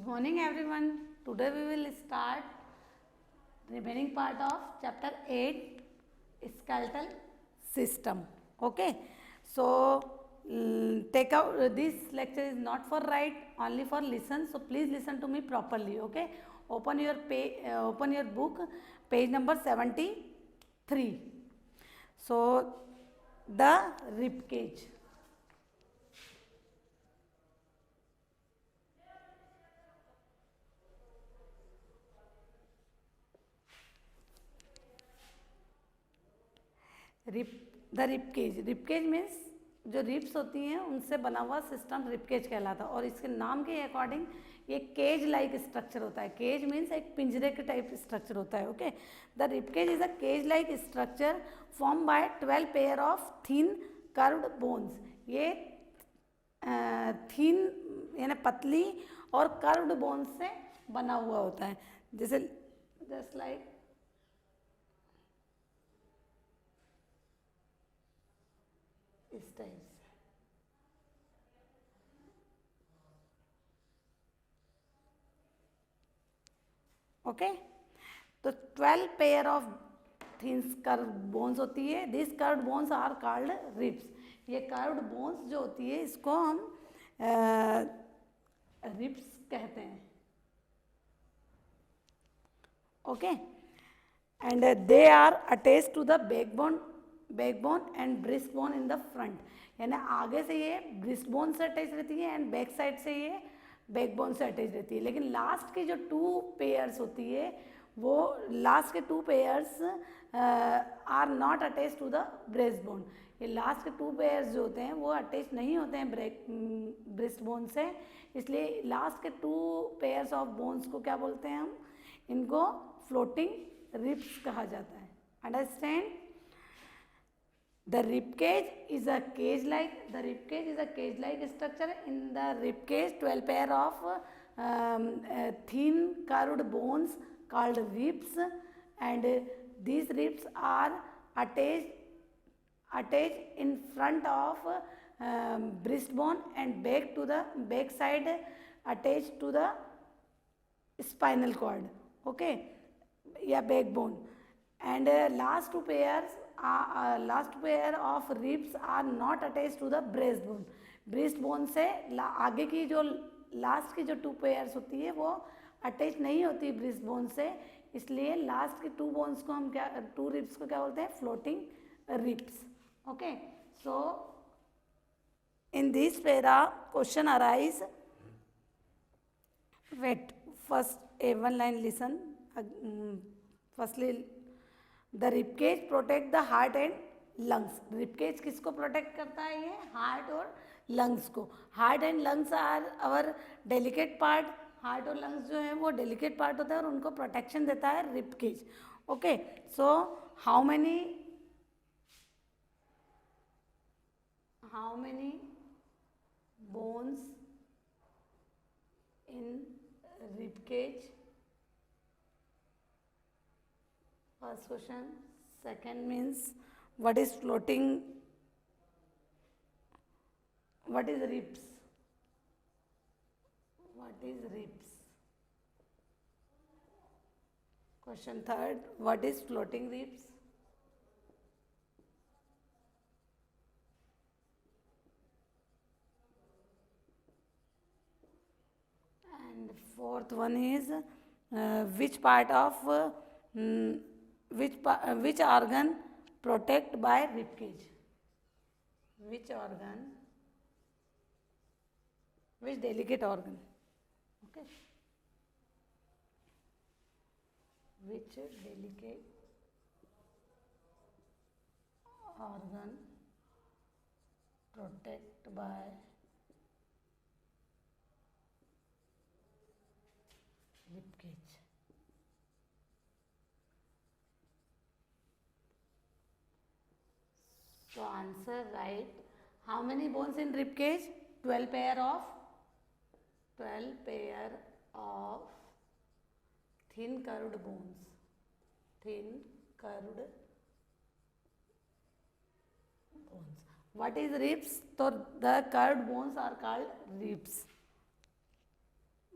Morning everyone. Today we will start remaining part of chapter 8 skeletal system. Okay. So take out this lecture is not for write, only for listen. So please listen to me properly. Okay. Open your open your book, page number 73. So the rib cage. Rib the rib cage means जो ribs होती हैं उनसे बना हुआ system rib cage कहलाता है और इसके नाम के अकॉर्डिंग ये केज लाइक स्ट्रक्चर होता है. केज मीन्स एक पिंजरे के टाइप स्ट्रक्चर होता है. Okay. The rib cage is a cage like structure form by 12 pair of thin curved bones. ये थिन यानी पतली और कर्व्ड बोन्स से बना हुआ होता है. जैसे जस्ट लाइक इस टाइप से. ओके. तो 12 pair of thins curve bones होती है. This curved bones are called ribs. ये कर्व्ड बोन्स जो होती है इसको हम रिब्स कहते हैं. Okay. And they are attach to the backbone and breast bone in the front. यानी आगे से ये ब्रिस्ट बोन से अटैच रहती है एंड बैक साइड से ये बैकबोन से अटैच रहती है. लेकिन लास्ट की जो 2 पेयर्स होती है वो लास्ट के 2 pairs are not attach to the breast bone. ये लास्ट के 2 पेयर्स जो होते हैं वो अटैच नहीं होते हैं ब्रेस्ट बोन से. इसलिए लास्ट के 2 पेयर्स ऑफ बोन्स को क्या बोलते हैं हम? इनको फ्लोटिंग रिब्स कहा जाता है. Understand? The rib cage is a cage like structure. In the rib cage 12 pair of thin curved bones called ribs, and these ribs are attached in front of breastbone and back side attached to the spinal cord. Okay. Yeah, backbone. And last two pair of ribs are not attached to the breastbone. breastbone से आगे की जो last की जो 2 pairs होती है वो attach नहीं होती ब्रेस्टबोन से. इसलिए लास्ट के 2 बोन्स को हम क्या 2 रिब्स को क्या बोलते हैं? Floating ribs. Okay. So in this para question arise. Wait first A1 line listen. Firstly, the rib cage protect the heart and lungs. Rib cage किसको प्रोटेक्ट करता है? ये हार्ट और लंग्स को. Heart and lungs are our delicate part. Heart और lungs जो है वो डेलिकेट पार्ट होता है और उनको प्रोटेक्शन देता है rib cage. Okay. So how many bones in rib cage? First question. Second means what is floating? What is ribs? What is ribs? Question third. What is floating ribs? And fourth one is which part of which organ protect by rib cage? Which organ? Which delicate organ? Okay. Which delicate organ protect by rib cage? So answer right. How many bones in rib cage? 12 pair of thin curved bones. Thin curved bones. What is ribs? So the curved bones are called ribs.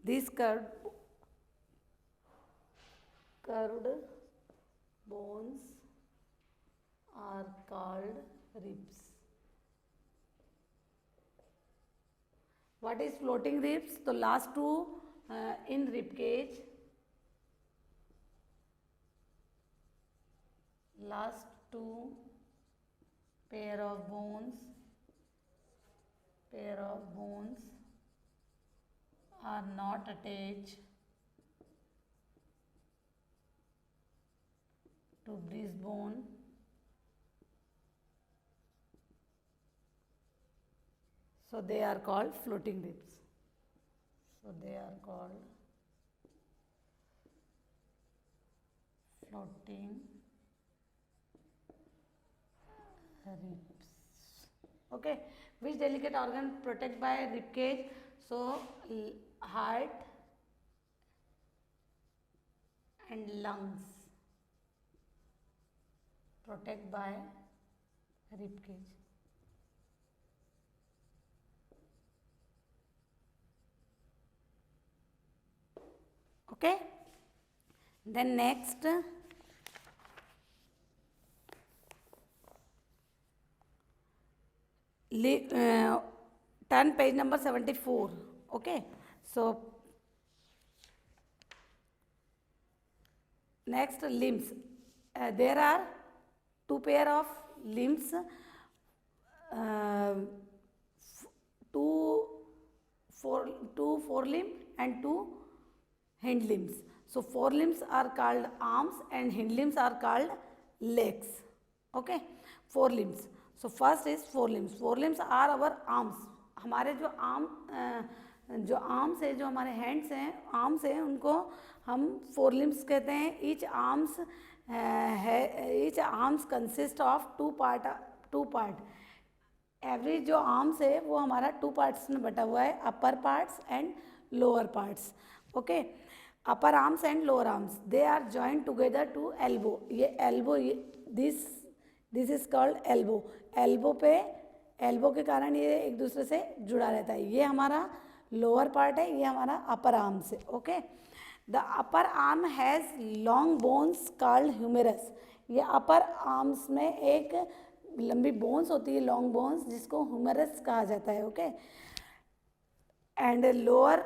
These curved bones are called ribs. What is floating ribs? तो last two in rib cage, last two pair of bones are not attached to breastbone, so they are called floating ribs. So they are called floating ribs. Okay, which delicate organ protected by rib cage? So heart and lungs protected by rib cage. Okay, then next, turn page number 74. Okay, so next, limbs. There are two pair of limbs, two forelimb and two hind limbs. So forelimbs are called arms and hind limbs are called legs. Okay, forelimbs. So first is forelimbs. Forelimbs are our arms. हमारे जो arms है, जो हमारे hands हैं, arms हैं, उनको हम forelimbs कहते हैं. Each arms consist of two part. Every जो आर्म्स है वो हमारा टू पार्ट्स में बटा हुआ है, upper parts and lower parts. Okay, upper arms and lower arms, they are joint together to elbow. ये elbow, this is called elbow. Elbow के कारण ये एक दूसरे से जुड़ा रहता है. ये हमारा लोअर पार्ट है, ये हमारा अपर आर्म्स है. Okay, the upper arm has long bones called humerus. ये अपर आर्म्स में एक लंबी बोन्स होती है, लॉन्ग बोन्स, जिसको ह्यूमेरस कहा जाता है. Okay, and lower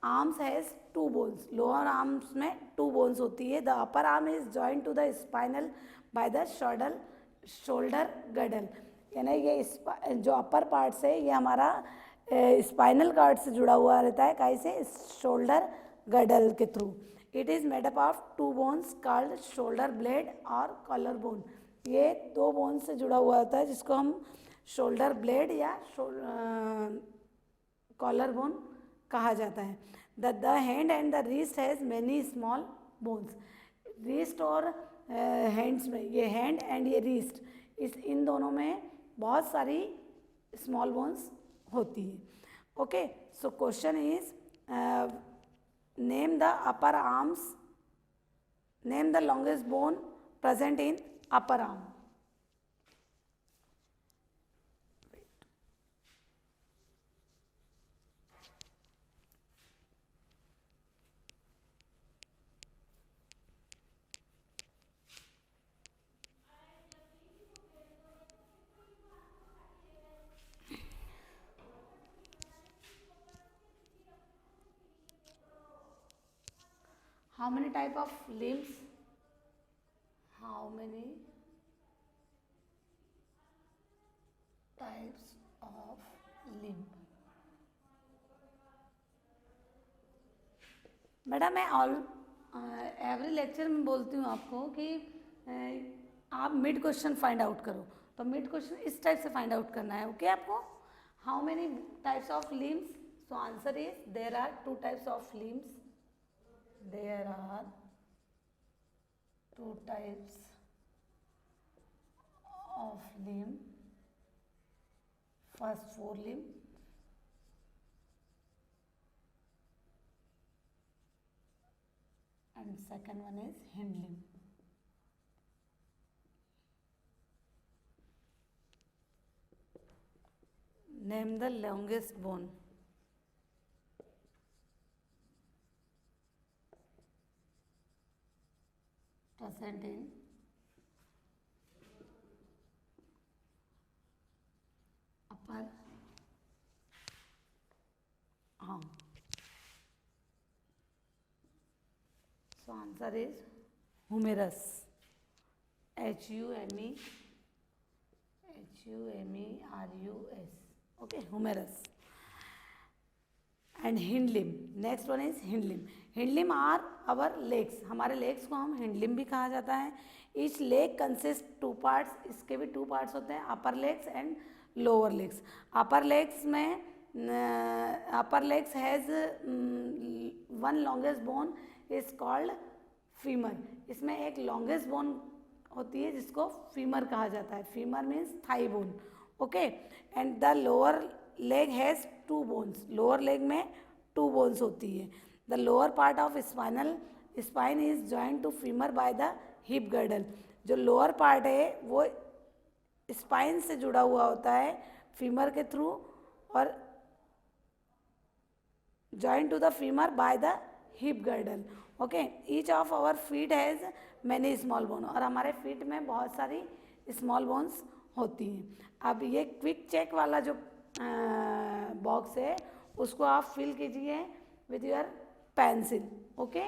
arms has two bones. Lower arms में टू बोन्स होती है. The upper arm is joint to the spinal by the shoulder girdle. यानी ये जो अपर पार्ट्स है ये हमारा स्पाइनल कार्ड से जुड़ा हुआ रहता है. कैसे? शोल्डर गडल के through. It is made up of two bones called shoulder blade और कॉलर बोन. ये दो बोन्स से जुड़ा हुआ होता है जिसको हम शोल्डर ब्लेड या कॉलर बोन कहा जाता है. The hand and the wrist has many small bones. Wrist और हैंड्स में, ये हैंड एंड ये रिस्ट, इन दोनों में बहुत सारी स्मॉल बोन्स होती है. Okay, so question is name the upper arms, name the longest bone present in upper arm. How many type of limbs? How many types of limb? बेटा मैं every lecture में बोलती हूँ आपको कि आप मिड क्वेश्चन फाइंड आउट करो. तो मिड क्वेश्चन इस टाइप से फाइंड आउट करना है. ओके, आपको how many types of limbs? So answer is there are two types of limbs. There are two types of limb. First forelimb and second one is hind limb. Name the longest bone. present in upper arm. So answer is humerus. Humerus. Okay, humerus. And hind limb. Next one is hind limb. Hind limb are our legs. हमारे legs को हम hind limb भी कहा जाता है. Each leg consists two parts. इसके भी two parts होते हैं, upper legs and lower legs. Upper legs में upper legs has one longest bone is called femur. इसमें एक longest bone होती है जिसको femur कहा जाता है. Femur means thigh bone. Okay, and the lower leg has two bones. Lower leg में two bones होती है. The lower part of spine is joined to femur by the hip girdle. जो lower part है वो spine से जुड़ा हुआ होता है femur के through और joined to the femur by the hip girdle. Okay, each of our feet has many small bones. और हमारे feet में बहुत सारी small bones होती हैं. अब ये क्विक चेक वाला जो बॉक्स है उसको आप फिल कीजिए with your pencil. Okay,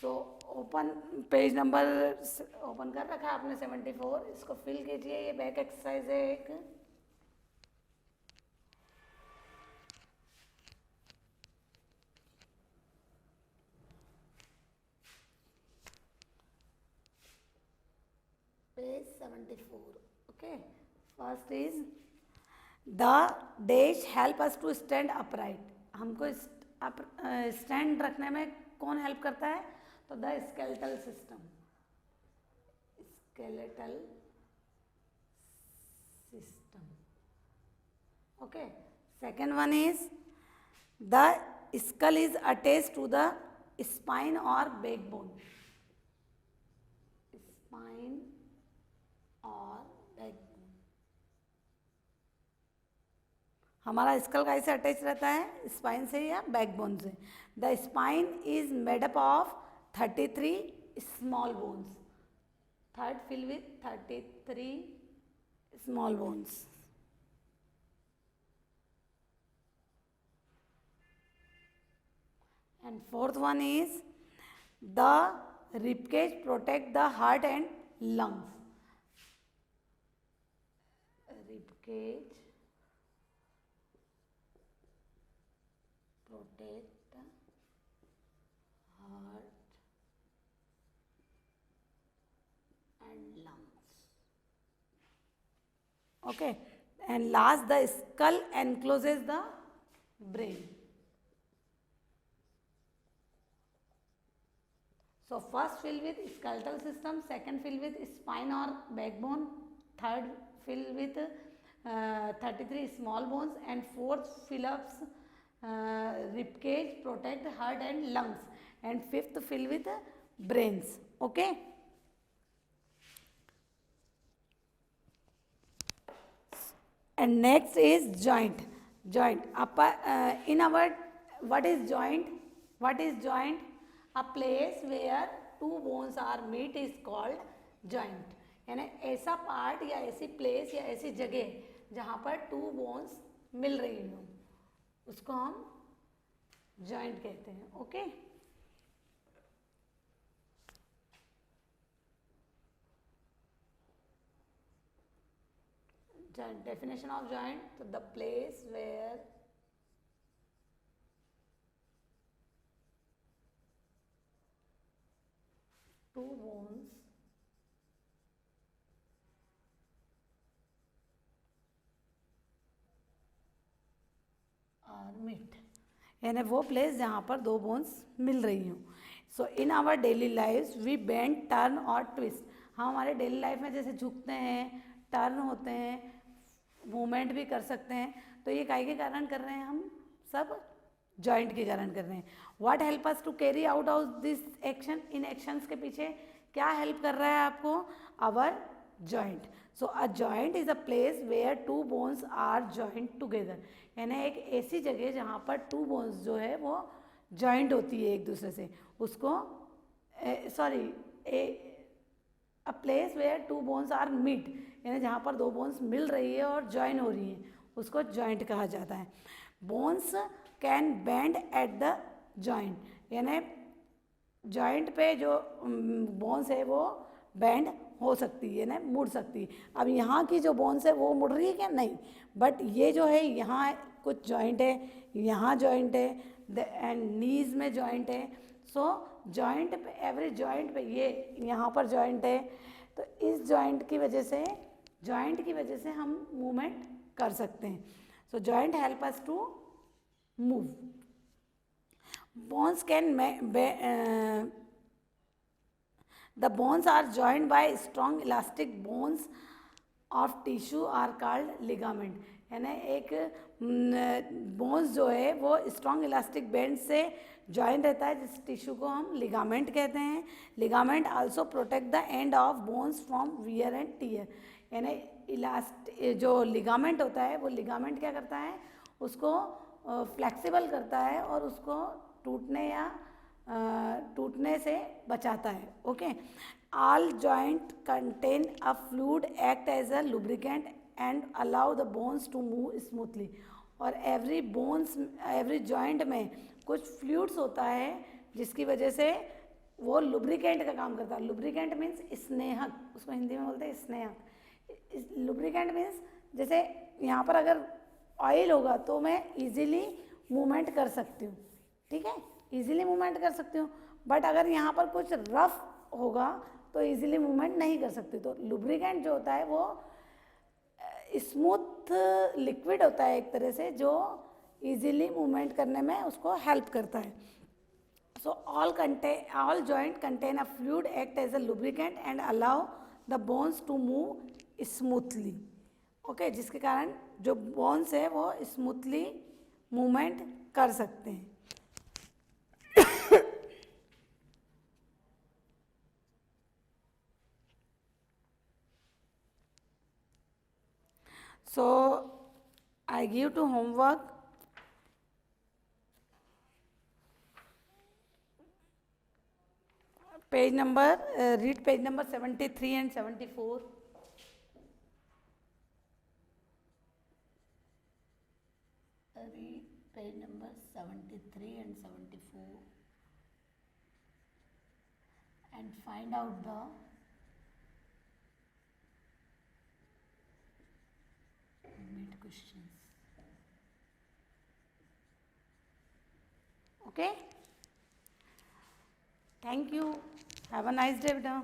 so open page number open कर रखा है आपने 74. इसको फिल कीजिए. ये बैक एक्सरसाइज है एक. Page 74. Okay, first is the dash help us to stand upright. हमको स्टैंड रखने में कौन हेल्प करता है? तो the skeletal system. Okay, second one is the skull is attached to the spine और बैकबोन. स्पाइन और बैकबोन. हमारा स्कल कैसे अटैच रहता है? स्पाइन से या बैकबोन से. The spine is made up of 33 small bones. Third fill with 33 small bones. And fourth one is the ribcage protect the heart and lungs. Ribcage protect the heart and lungs. Okay, and last the skull encloses the brain. So first fill with skeletal system, second fill with spine or backbone, third fill with 33 small bones, and fourth fill ups rib cage, protect heart and lungs, and fifth fill with brains. Okay. And next is joint. Joint. In our what is joint? What is joint? A place where two bones are meet is called joint. यानी ऐसा part या ऐसी place या ऐसी जगह जहाँ पर to bones मिल रही हो उसको हम जॉइंट कहते हैं. Okay, joint. Definition of joint: so the place where two bones are meet. यानी वो प्लेस जहाँ पर दो बोन्स मिल रही हों. So in our daily life we bend, turn और ट्विस्ट. हम हमारे डेली लाइफ में जैसे झुकते हैं, टर्न होते हैं, मूवमेंट भी कर सकते हैं. तो ये काहे के कारण कर रहे हैं? हम सब जॉइंट के कारण कर रहे हैं. What help us to carry out of this action? इन एक्शंस के पीछे क्या हेल्प कर रहा है आपको? Our joint. So a joint is a place where two bones are joint together. यानी एक ऐसी जगह जहाँ पर टू बोन्स जो है वो जॉइंट होती है एक दूसरे से, उसको sorry, a place where two bones are meet, यानी जहाँ पर दो बोन्स मिल रही है और ज्वाइन हो रही है उसको जॉइंट कहा जाता है। Bones can bend at the joint, यानी जॉइंट पे जो बोन्स है वो बेंड हो सकती है ना, मुड़ सकती है। अब यहाँ की जो बोन्स है वो मुड़ रही है क्या? नहीं, बट ये जो है यहाँ कुछ जॉइंट है, यहाँ जॉइंट है, एंड नीज में जॉइंट है। सो जॉइंट पे, एवरी जॉइंट पे, ये यहाँ पर जॉइंट है, तो इस जॉइंट की वजह से हम मूवमेंट कर सकते हैं। So joint help us to move. Bones can the bones are joined by strong elastic bones of tissue are called ligament, यानी एक बोन्स जो है वो स्ट्रॉन्ग इलास्टिक बैंड से जॉइन रहता है, जिस टिश्यू को हम लिगामेंट कहते हैं। Ligament also protect the end of bones from wear and tear, यानी जो लिगामेंट होता है वो लिगामेंट क्या करता है, उसको फ्लेक्सिबल करता है और उसको टूटने से बचाता है। Okay, all joint contain a fluid act as a lubricant and allow the bones to move smoothly. और एवरी जॉइंट में कुछ फ्लूइड्स होता है जिसकी वजह से वो लुब्रिकेंट का काम करता है। लुब्रिकेंट मीन्स स्नेहक, उसको हिंदी में बोलते हैं स्नेहक। लुब्रिकेंट मीन्स जैसे यहाँ पर अगर ऑयल होगा तो मैं इजीली मूवमेंट कर सकती हूँ, ठीक है, इजीली मूवमेंट कर सकती हूँ। बट अगर यहाँ पर कुछ रफ होगा तो इजीली मूवमेंट नहीं कर सकती। तो लुब्रिकेंट जो होता है वो स्मूथ लिक्विड होता है एक तरह से, जो इजीली मूवमेंट करने में उसको हेल्प करता है। So all joint contain a fluid act as a lubricant and allow the bones to move smoothly. Okay, जिसके कारण जो बोन्स है वो स्मूथली मूवमेंट कर सकते हैं। So I give to homework page number, read page number 73 and 74. Read page number 73 and 74 and find out the mid questions. Okay, thank you, have a nice day beta.